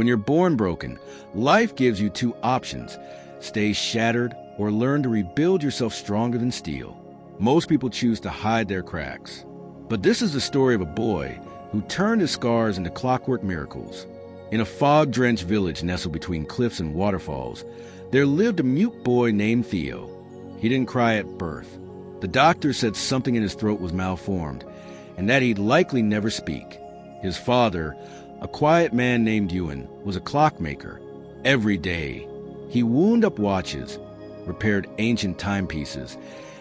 When you're born broken, life gives you two options: stay shattered or learn to rebuild yourself stronger than steel. Most people choose to hide their cracks. But this is the story of a boy who turned his scars into clockwork miracles. In a fog-drenched village nestled between cliffs and waterfalls, there lived a mute boy named Theo. He didn't cry at birth. The doctor said something in his throat was malformed, and that he'd likely never speak. His father, a quiet man named Ewan, was a clockmaker. Every day, he wound up watches, repaired ancient timepieces,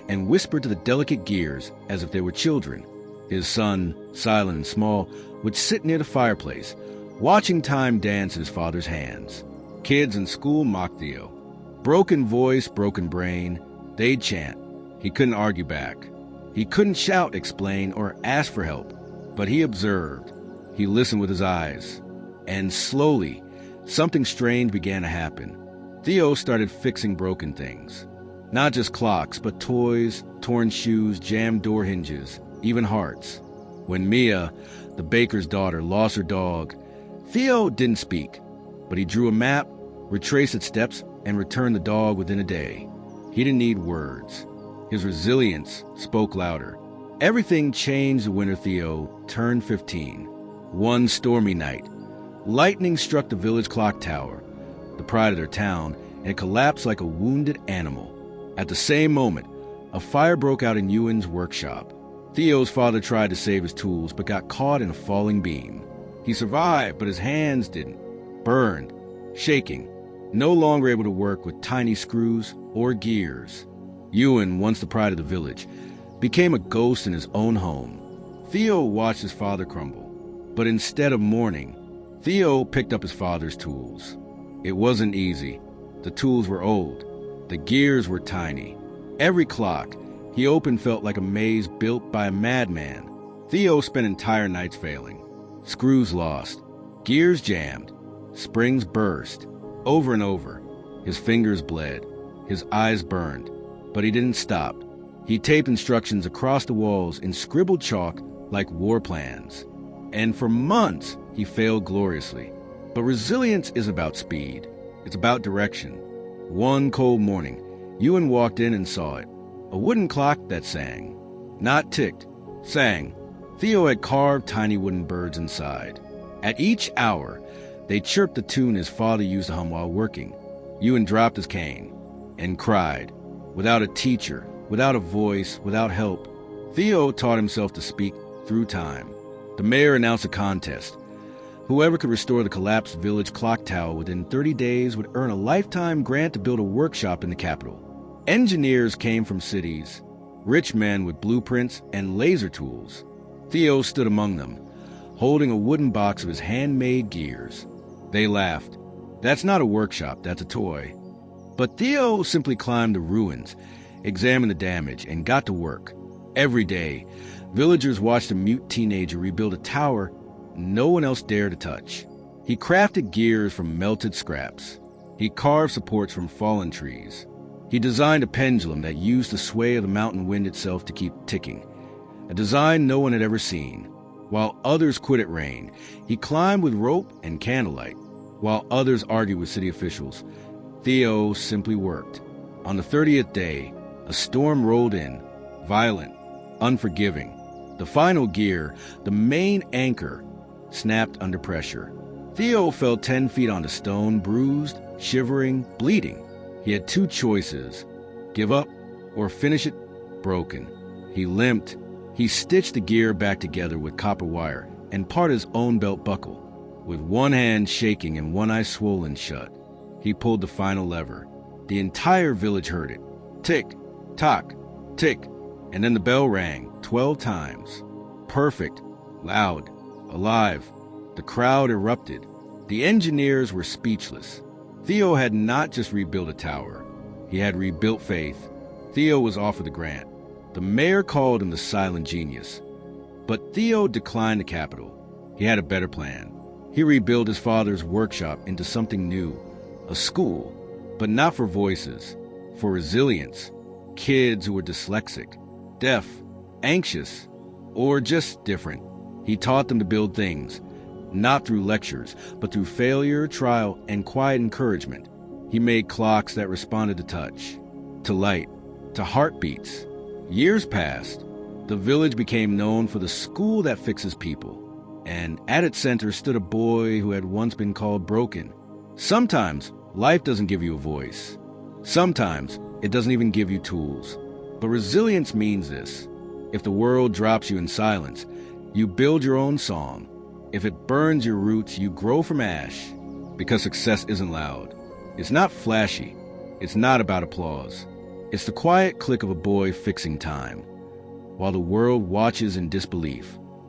and whispered to the delicate gears as if they were children. His son, silent and small, would sit near the fireplace, watching time dance in his father's hands. Kids in school mocked Theo. Broken voice, broken brain, they'd chant. He couldn't argue back. He couldn't shout, explain, or ask for help. But he observed. He listened with his eyes. And slowly, something strange began to happen. Theo started fixing broken things. Not just clocks, but toys, torn shoes, jammed door hinges, even hearts. When Mia, the baker's daughter, lost her dog, Theo didn't speak, but he drew a map, retraced its steps, and returned the dog within a day. He didn't need words. His resilience spoke louder. Everything changed when Theo turned 15. One stormy night, lightning struck the village clock tower, the pride of their town, and it collapsed like a wounded animal. At the same moment, a fire broke out in Ewan's workshop. Theo's father tried to save his tools, but got caught in a falling beam. He survived, but his hands didn't. Burned, shaking, no longer able to work with tiny screws or gears. Ewan, once the pride of the village, became a ghost in his own home. Theo watched his father crumble, but instead of mourning, Theo picked up his father's tools. It wasn't easy. The tools were old. The gears were tiny. Every clock he opened felt like a maze built by a madman. Theo spent entire nights failing. Screws lost. Gears jammed. Springs burst. Over and over. His fingers bled. His eyes burned. But he didn't stop. He taped instructions across the walls in scribbled chalk like war plans. And for months, he failed gloriously. But resilience is about speed. It's about direction. One cold morning, Ewan walked in and saw it. A wooden clock that sang. Not ticked, sang. Theo had carved tiny wooden birds inside. At each hour, they chirped the tune his father used to hum while working. Ewan dropped his cane and cried. Without a teacher, without a voice, without help, Theo taught himself to speak through time. The mayor announced a contest. Whoever could restore the collapsed village clock tower within 30 days would earn a lifetime grant to build a workshop in the capital. Engineers came from cities, rich men with blueprints and laser tools. Theo stood among them, holding a wooden box of his handmade gears. They laughed. That's not a workshop, that's a toy. But Theo simply climbed the ruins, examined the damage, and got to work. Every day, villagers watched a mute teenager rebuild a tower no one else dared to touch. He crafted gears from melted scraps. He carved supports from fallen trees. He designed a pendulum that used the sway of the mountain wind itself to keep ticking, a design no one had ever seen. While others quit at rain, he climbed with rope and candlelight. While others argued with city officials, Theo simply worked. On the 30th day, a storm rolled in, violent, unforgiving. The final gear, the main anchor, snapped under pressure. Theo fell 10 feet onto stone, bruised, shivering, bleeding. He had two choices: give up or finish it broken. He limped. He stitched the gear back together with copper wire and parted his own belt buckle. With one hand shaking and one eye swollen shut, he pulled the final lever. The entire village heard it. Tick, tock, tick, and then the bell rang 12 times. Perfect, loud, alive. The crowd erupted. The engineers were speechless. Theo had not just rebuilt a tower. He had rebuilt faith. Theo was offered the grant. The mayor called him the silent genius. But Theo declined the capital. He had a better plan. He rebuilt his father's workshop into something new, a school, but not for voices, for resilience. Kids who were dyslexic, deaf, anxious, or just different. He taught them to build things, not through lectures, but through failure, trial, and quiet encouragement. He made clocks that responded to touch, to light, to heartbeats. Years passed. The village became known for the school that fixes people. And at its center stood a boy who had once been called broken. Sometimes life doesn't give you a voice. Sometimes it doesn't even give you tools. But resilience means this. If the world drops you in silence, you build your own song. If it burns your roots, you grow from ash. Because success isn't loud. It's not flashy. It's not about applause. It's the quiet click of a boy fixing time, while the world watches in disbelief.